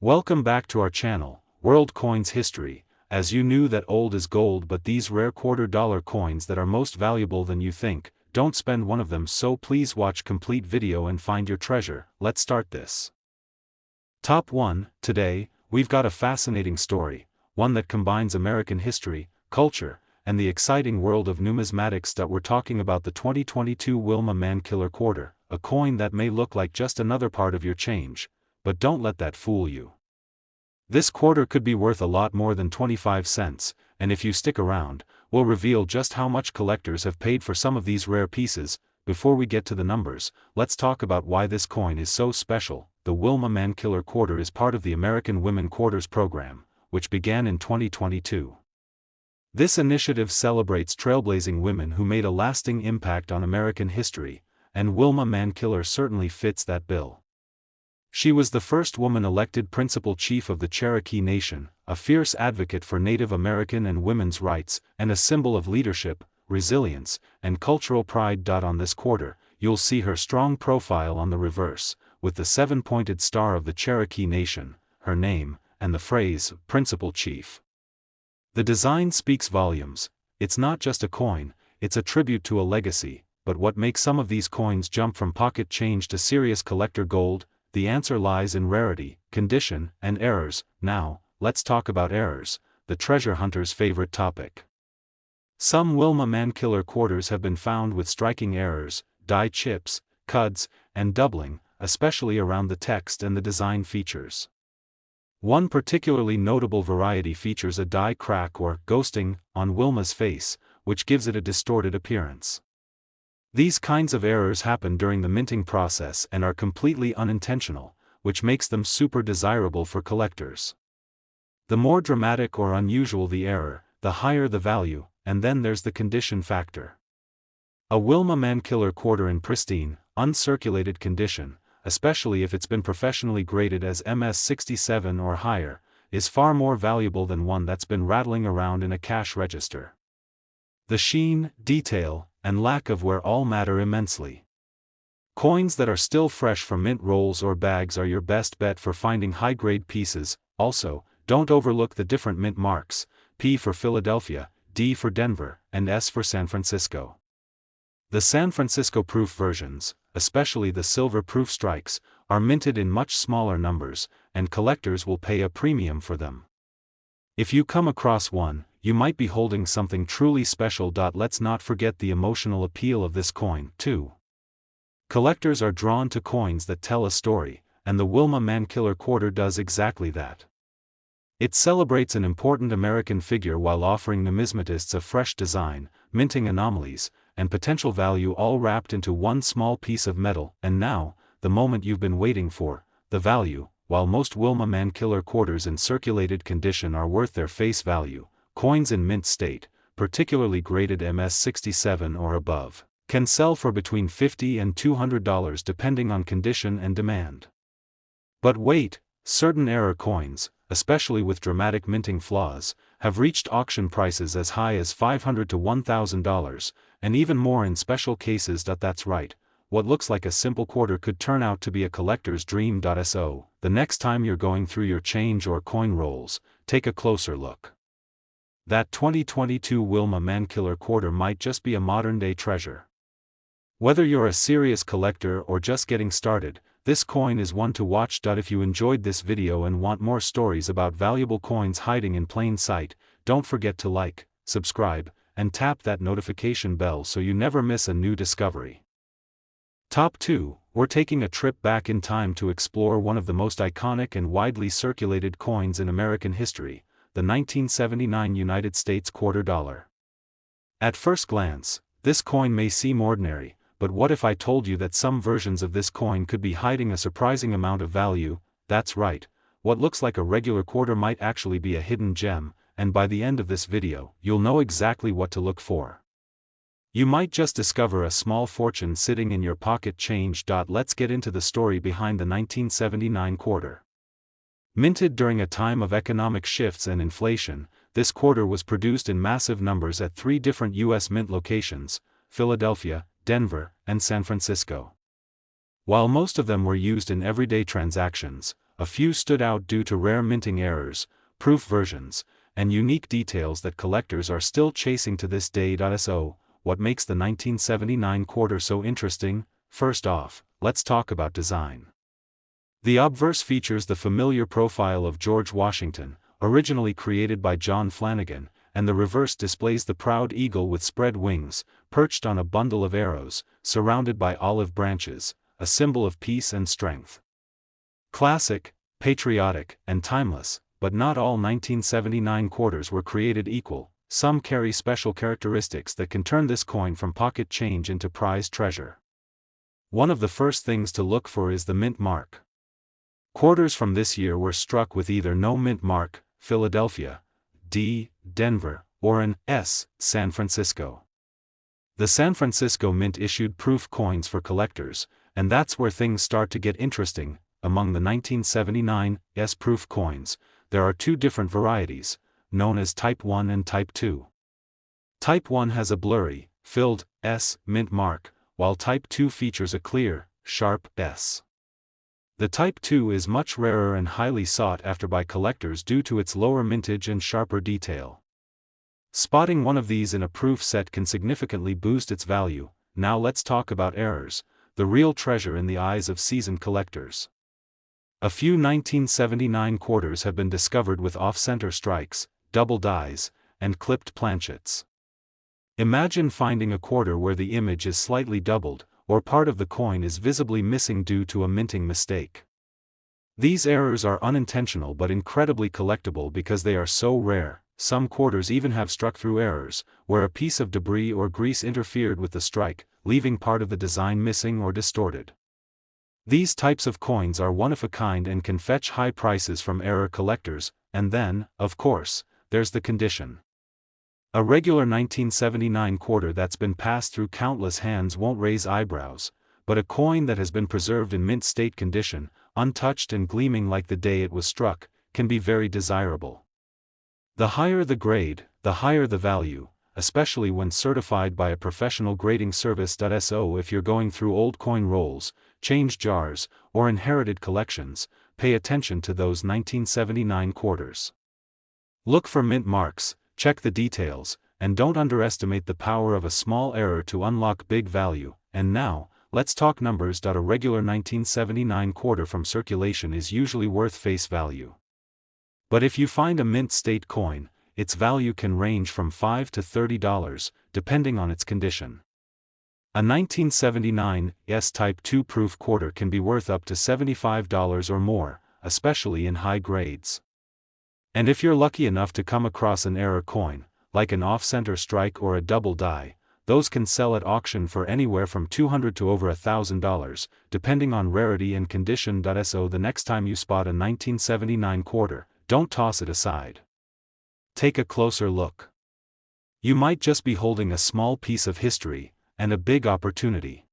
Welcome back to our channel, World Coins History. As you knew that old is gold, but these rare $quarter coins that are most valuable than you think, don't spend one of them, so please watch complete video and find your treasure. Let's start this. Top 1. Today, we've got a fascinating story, one that combines American history, culture, and the exciting world of numismatics. That we're talking about the 2022 Wilma Mankiller Quarter, a coin that may look like just another part of your change, but don't let that fool you. This quarter could be worth a lot more than 25 cents, and if you stick around, we'll reveal just how much collectors have paid for some of these rare pieces. Before we get to the numbers, let's talk about why this coin is so special. The Wilma Mankiller Quarter is part of the American Women Quarters program, which began in 2022. This initiative celebrates trailblazing women who made a lasting impact on American history, and Wilma Mankiller certainly fits that bill. She was the first woman elected principal chief of the Cherokee Nation, a fierce advocate for Native American and women's rights, and a symbol of leadership, resilience, and cultural pride. On this quarter, you'll see her strong profile on the reverse, with the 7-pointed star of the Cherokee Nation, her name, and the phrase, Principal Chief. The design speaks volumes. It's not just a coin, it's a tribute to a legacy. But what makes some of these coins jump from pocket change to serious collector gold? The answer lies in rarity, condition, and errors. Now, let's talk about errors, the treasure hunter's favorite topic. Some Wilma Mankiller quarters have been found with striking errors, die chips, cuds, and doubling, especially around the text and the design features. One particularly notable variety features a die crack or ghosting on Wilma's face, which gives it a distorted appearance. These kinds of errors happen during the minting process and are completely unintentional, which makes them super desirable for collectors. The more dramatic or unusual the error, the higher the value, and then there's the condition factor. A Wilma Mankiller quarter in pristine, uncirculated condition, especially if it's been professionally graded as MS67 or higher, is far more valuable than one that's been rattling around in a cash register. The sheen, detail, and lack of wear all matter immensely. Coins that are still fresh from mint rolls or bags are your best bet for finding high-grade pieces. Also, don't overlook the different mint marks: P for Philadelphia, D for Denver, and S for San Francisco. The San Francisco proof versions, especially the silver proof strikes, are minted in much smaller numbers, and collectors will pay a premium for them. If you come across one, you might be holding something truly special. Let's not forget the emotional appeal of this coin, too. Collectors are drawn to coins that tell a story, and the Wilma Mankiller Quarter does exactly that. It celebrates an important American figure while offering numismatists a fresh design, minting anomalies, and potential value, all wrapped into one small piece of metal. And now, the moment you've been waiting for, the value. While most Wilma Mankiller quarters in circulated condition are worth their face value, coins in mint state, particularly graded MS67 or above, can sell for between $50 and $200 depending on condition and demand. But wait, certain error coins, especially with dramatic minting flaws, have reached auction prices as high as $500 to $1,000, and even more in special cases. That's right, what looks like a simple quarter could turn out to be a collector's dream. So, the next time you're going through your change or coin rolls, take a closer look. That 2022 Wilma Mankiller quarter might just be a modern-day treasure. Whether you're a serious collector or just getting started, this coin is one to watch. If you enjoyed this video and want more stories about valuable coins hiding in plain sight, don't forget to like, subscribe, and tap that notification bell so you never miss a new discovery. Top 2, we're taking a trip back in time to explore one of the most iconic and widely circulated coins in American history, the 1979 United States quarter dollar. At first glance, this coin may seem ordinary, but what if I told you that some versions of this coin could be hiding a surprising amount of value? That's right, what looks like a regular quarter might actually be a hidden gem, and by the end of this video, you'll know exactly what to look for. You might just discover a small fortune sitting in your pocket change. Let's get into the story behind the 1979 quarter. Minted during a time of economic shifts and inflation, this quarter was produced in massive numbers at 3 different U.S. mint locations: Philadelphia, Denver, and San Francisco. While most of them were used in everyday transactions, a few stood out due to rare minting errors, proof versions, and unique details that collectors are still chasing to this day. So, what makes the 1979 quarter so interesting? First off, let's talk about design. The obverse features the familiar profile of George Washington, originally created by John Flanagan, and the reverse displays the proud eagle with spread wings, perched on a bundle of arrows, surrounded by olive branches, a symbol of peace and strength. Classic, patriotic, and timeless, but not all 1979 quarters were created equal. Some carry special characteristics that can turn this coin from pocket change into prized treasure. One of the first things to look for is the mint mark. Quarters from this year were struck with either no mint mark, Philadelphia, D, Denver, or an S, San Francisco. The San Francisco Mint issued proof coins for collectors, and that's where things start to get interesting. Among the 1979 S proof coins, there are two different varieties, known as Type 1 and Type 2. Type 1 has a blurry, filled, S mint mark, while Type 2 features a clear, sharp S. The Type 2 is much rarer and highly sought after by collectors due to its lower mintage and sharper detail. Spotting one of these in a proof set can significantly boost its value. Now let's talk about errors, the real treasure in the eyes of seasoned collectors. A few 1979 quarters have been discovered with off-center strikes, double dies, and clipped planchets. Imagine finding a quarter where the image is slightly doubled, or part of the coin is visibly missing due to a minting mistake. These errors are unintentional but incredibly collectible because they are so rare. Some quarters even have struck-through errors, where a piece of debris or grease interfered with the strike, leaving part of the design missing or distorted. These types of coins are one of a kind and can fetch high prices from error collectors, and then, of course, there's the condition. A regular 1979 quarter that's been passed through countless hands won't raise eyebrows, but a coin that has been preserved in mint state condition, untouched and gleaming like the day it was struck, can be very desirable. The higher the grade, the higher the value, especially when certified by a professional grading service. So if you're going through old coin rolls, change jars, or inherited collections, pay attention to those 1979 quarters. Look for mint marks, check the details, and don't underestimate the power of a small error to unlock big value. And now, let's talk numbers. A regular 1979 quarter from circulation is usually worth face value. But if you find a mint state coin, its value can range from $5 to $30, depending on its condition. A 1979 S Type 2 proof quarter can be worth up to $75 or more, especially in high grades. And if you're lucky enough to come across an error coin, like an off-center strike or a double die, those can sell at auction for anywhere from $200 to over $1,000, depending on rarity and condition. So the next time you spot a 1979 quarter, don't toss it aside. Take a closer look. You might just be holding a small piece of history, and a big opportunity.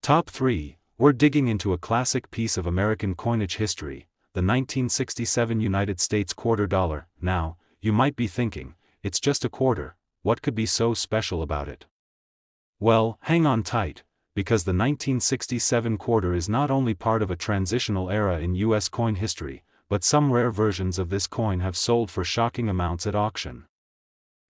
Top 3, we're digging into a classic piece of American coinage history, the 1967 United States quarter dollar. Now, you might be thinking, it's just a quarter, what could be so special about it? Well, hang on tight, because the 1967 quarter is not only part of a transitional era in US coin history, but some rare versions of this coin have sold for shocking amounts at auction.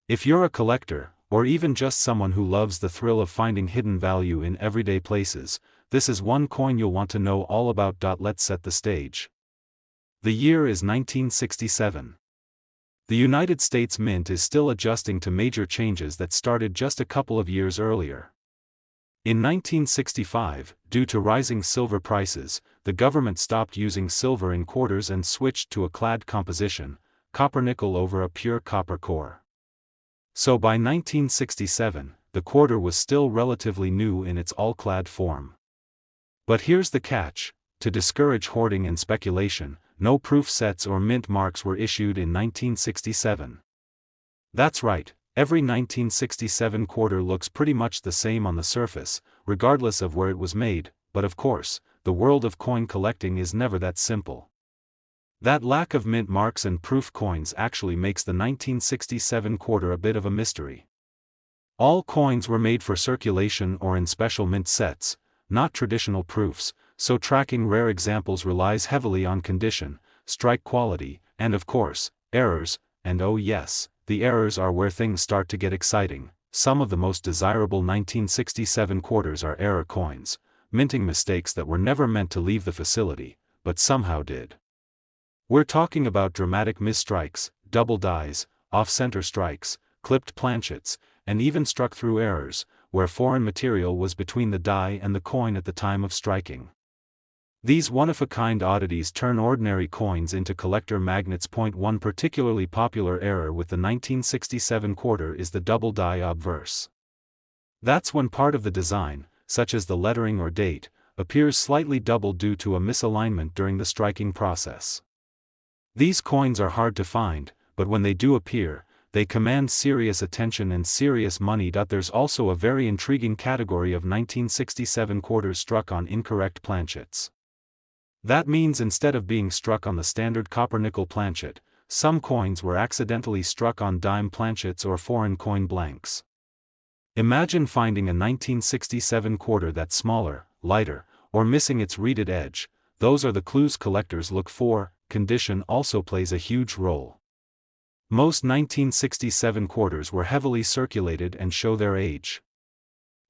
If you're a collector, or even just someone who loves the thrill of finding hidden value in everyday places, this is one coin you'll want to know all about. Let's set the stage. The year is 1967. The United States Mint is still adjusting to major changes that started just a couple of years earlier. In 1965, due to rising silver prices, the government stopped using silver in quarters and switched to a clad composition, copper-nickel over a pure copper core. So by 1967, the quarter was still relatively new in its all-clad form. But here's the catch: to discourage hoarding and speculation, no proof sets or mint marks were issued in 1967. That's right. Every 1967 quarter looks pretty much the same on the surface, regardless of where it was made, but of course, the world of coin collecting is never that simple. That lack of mint marks and proof coins actually makes the 1967 quarter a bit of a mystery. All coins were made for circulation or in special mint sets, not traditional proofs, so tracking rare examples relies heavily on condition, strike quality, and of course, errors, and oh yes, the errors are where things start to get exciting. Some of the most desirable 1967 quarters are error coins, minting mistakes that were never meant to leave the facility, but somehow did. We're talking about dramatic misstrikes, double dies, off-center strikes, clipped planchets, and even struck-through errors, where foreign material was between the die and the coin at the time of striking. These one-of-a-kind oddities turn ordinary coins into collector magnets. One particularly popular error with the 1967 quarter is the double die obverse. That's when part of the design, such as the lettering or date, appears slightly doubled due to a misalignment during the striking process. These coins are hard to find, but when they do appear, they command serious attention and serious money. There's also a very intriguing category of 1967 quarters struck on incorrect planchets. That means instead of being struck on the standard copper-nickel planchet, some coins were accidentally struck on dime planchets or foreign coin blanks. Imagine finding a 1967 quarter that's smaller, lighter, or missing its reeded edge. Those are the clues collectors look for. Condition also plays a huge role. Most 1967 quarters were heavily circulated and show their age.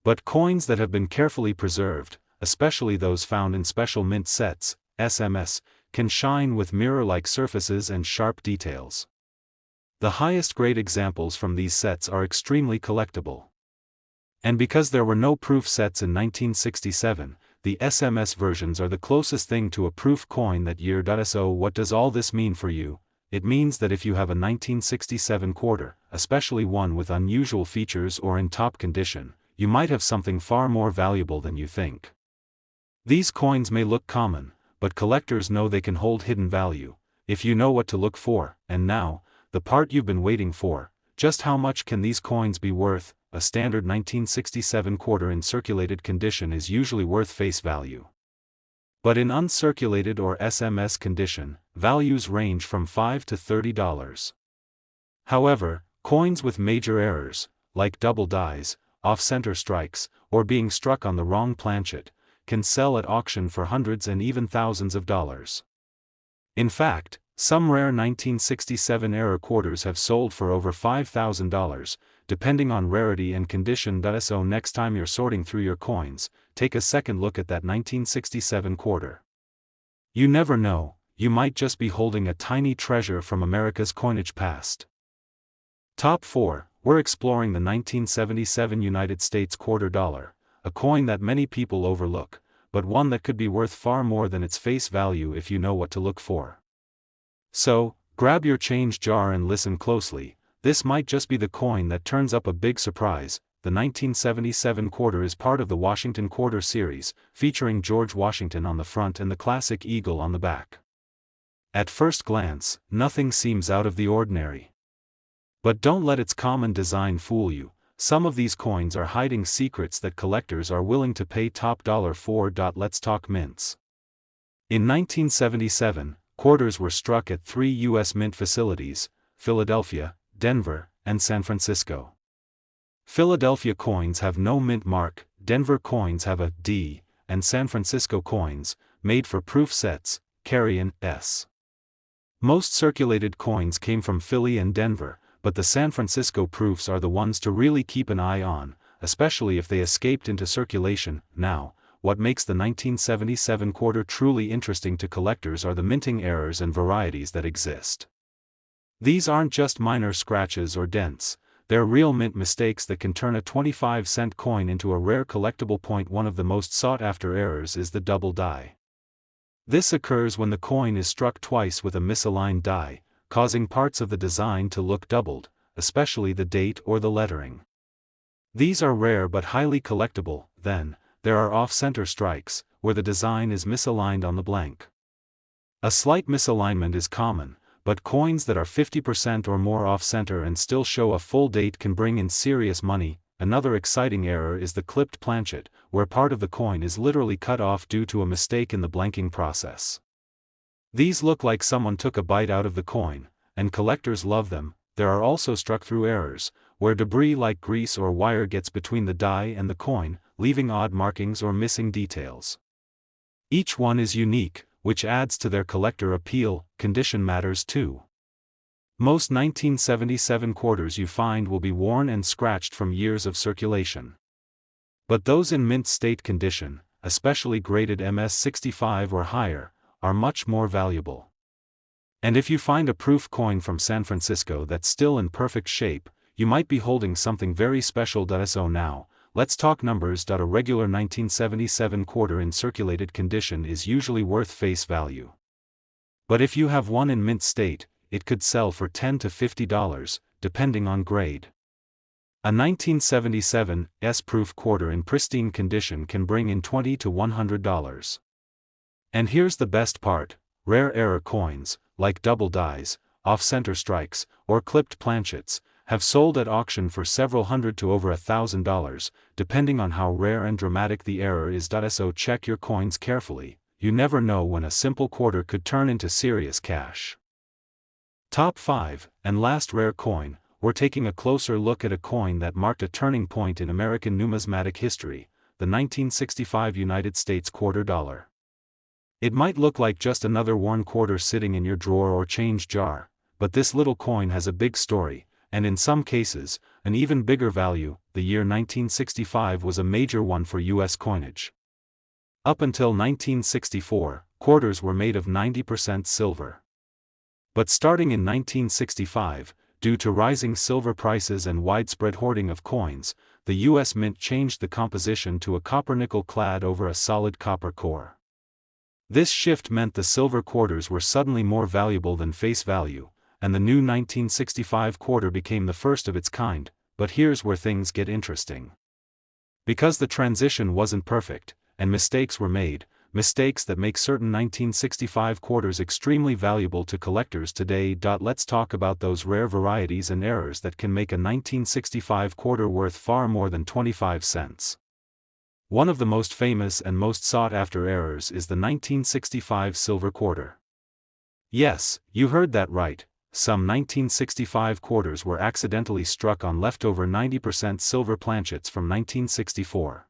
But coins that have been carefully preserved, especially those found in special mint sets, SMS, can shine with mirror-like surfaces and sharp details. The highest grade examples from these sets are extremely collectible. And because there were no proof sets in 1967, the SMS versions are the closest thing to a proof coin that year. So what does all this mean for you? It means that if you have a 1967 quarter, especially one with unusual features or in top condition, you might have something far more valuable than you think. These coins may look common, but collectors know they can hold hidden value, if you know what to look for. And now, the part you've been waiting for: just how much can these coins be worth? A standard 1967 quarter in circulated condition is usually worth face value. But in uncirculated or SMS condition, values range from $5 to $30. However, coins with major errors, like double dies, off-center strikes, or being struck on the wrong planchet, can sell at auction for hundreds and even thousands of dollars. In fact, some rare 1967 error quarters have sold for over $5,000, depending on rarity and condition. So next time you're sorting through your coins, take a second look at that 1967 quarter. You never know, you might just be holding a tiny treasure from America's coinage past. Top 4, we're exploring the 1977 United States quarter dollar, a coin that many people overlook, but one that could be worth far more than its face value if you know what to look for. So, grab your change jar and listen closely. This might just be the coin that turns up a big surprise. The 1977 quarter is part of the Washington Quarter series, featuring George Washington on the front and the classic eagle on the back. At first glance, nothing seems out of the ordinary. But don't let its common design fool you. Some of these coins are hiding secrets that collectors are willing to pay top dollar for. Let's talk mints. In 1977, quarters were struck at 3 U.S. mint facilities: Philadelphia, Denver, and San Francisco. Philadelphia coins have no mint mark, Denver coins have a D, and San Francisco coins, made for proof sets, carry an S. Most circulated coins came from Philly and Denver, but the San Francisco proofs are the ones to really keep an eye on, especially if they escaped into circulation. Now, what makes the 1977 quarter truly interesting to collectors are the minting errors and varieties that exist. These aren't just minor scratches or dents, they're real mint mistakes that can turn a 25-cent coin into a rare collectible. One of the most sought-after errors is the double die. This occurs when the coin is struck twice with a misaligned die, causing parts of the design to look doubled, especially the date or the lettering. These are rare but highly collectible. Then, there are off-center strikes, where the design is misaligned on the blank. A slight misalignment is common, but coins that are 50% or more off-center and still show a full date can bring in serious money. Another exciting error is the clipped planchet, where part of the coin is literally cut off due to a mistake in the blanking process. These look like someone took a bite out of the coin, and collectors love them. There are also struck-through errors, where debris like grease or wire gets between the die and the coin, leaving odd markings or missing details. Each one is unique, which adds to their collector appeal. Condition matters too. Most 1977 quarters you find will be worn and scratched from years of circulation. But those in mint state condition, especially graded MS65 or higher, are much more valuable. And if you find a proof coin from San Francisco that's still in perfect shape, you might be holding something very special. So now, let's talk numbers. A regular 1977 quarter in circulated condition is usually worth face value. But if you have one in mint state, it could sell for $10 to $50, depending on grade. A 1977 S-proof quarter in pristine condition can bring in $20 to $100. And here's the best part: rare error coins, like double dies, off-center strikes, or clipped planchets, have sold at auction for several hundred to over $1,000, depending on how rare and dramatic the error is. So check your coins carefully. You never know when a simple quarter could turn into serious cash. Top 5, and last rare coin. We're taking a closer look at a coin that marked a turning point in American numismatic history, the 1965 United States quarter dollar. It might look like just another worn quarter sitting in your drawer or change jar, but this little coin has a big story, and in some cases, an even bigger value. The year 1965 was a major one for U.S. coinage. Up until 1964, quarters were made of 90% silver. But starting in 1965, due to rising silver prices and widespread hoarding of coins, the U.S. Mint changed the composition to a copper-nickel clad over a solid copper core. This shift meant the silver quarters were suddenly more valuable than face value, and the new 1965 quarter became the first of its kind. But here's where things get interesting. Because the transition wasn't perfect, and mistakes were made, mistakes that make certain 1965 quarters extremely valuable to collectors today. Let's talk about those rare varieties and errors that can make a 1965 quarter worth far more than 25 cents. One of the most famous and most sought-after errors is the 1965 silver quarter. Yes, you heard that right. Some 1965 quarters were accidentally struck on leftover 90% silver planchets from 1964.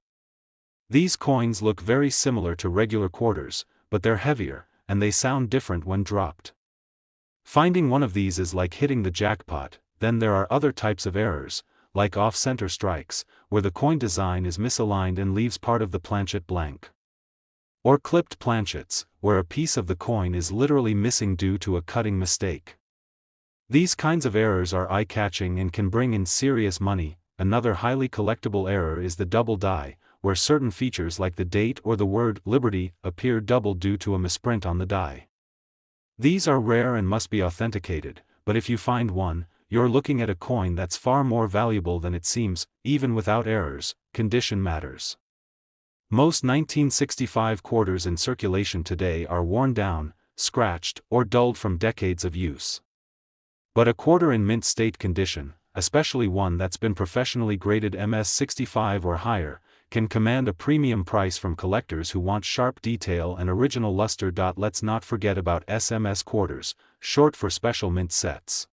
These coins look very similar to regular quarters, but they're heavier, and they sound different when dropped. Finding one of these is like hitting the jackpot. Then there are other types of errors, like off-center strikes, where the coin design is misaligned and leaves part of the planchet blank. Or clipped planchets, where a piece of the coin is literally missing due to a cutting mistake. These kinds of errors are eye-catching and can bring in serious money. Another highly collectible error is the double die, where certain features like the date or the word Liberty appear double due to a misprint on the die. These are rare and must be authenticated, but if you find one, you're looking at a coin that's far more valuable than it seems. Even without errors, condition matters. Most 1965 quarters in circulation today are worn down, scratched, or dulled from decades of use. But a quarter in mint state condition, especially one that's been professionally graded MS65 or higher, can command a premium price from collectors who want sharp detail and original luster. Let's not forget about SMS quarters, short for special mint sets.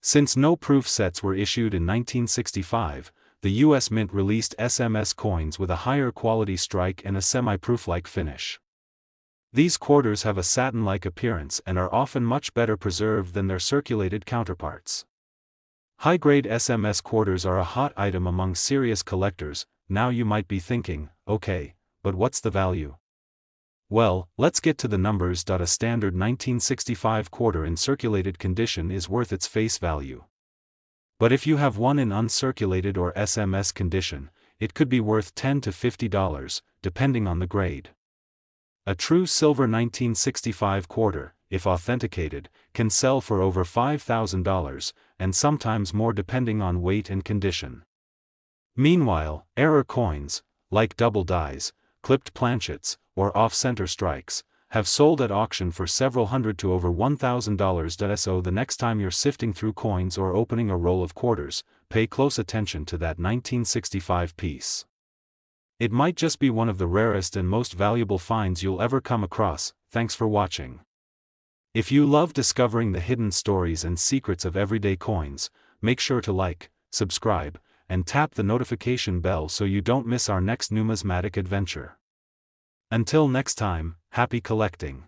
Since no proof sets were issued in 1965, the U.S. Mint released SMS coins with a higher quality strike and a semi-proof-like finish. These quarters have a satin-like appearance and are often much better preserved than their circulated counterparts. High-grade SMS quarters are a hot item among serious collectors. Now you might be thinking, okay, but what's the value? Well, let's get to the numbers. A standard 1965 quarter in circulated condition is worth its face value. But if you have one in uncirculated or SMS condition, it could be worth $10 to $50, depending on the grade. A true silver 1965 quarter, if authenticated, can sell for over $5,000, and sometimes more depending on weight and condition. Meanwhile, error coins, like double dies, clipped planchets, or off-center strikes, have sold at auction for several hundred to over $1,000. So the next time you're sifting through coins or opening a roll of quarters, pay close attention to that 1965 piece. It might just be one of the rarest and most valuable finds you'll ever come across. Thanks for watching. If you love discovering the hidden stories and secrets of everyday coins, make sure to like, subscribe, and tap the notification bell so you don't miss our next numismatic adventure. Until next time, happy collecting.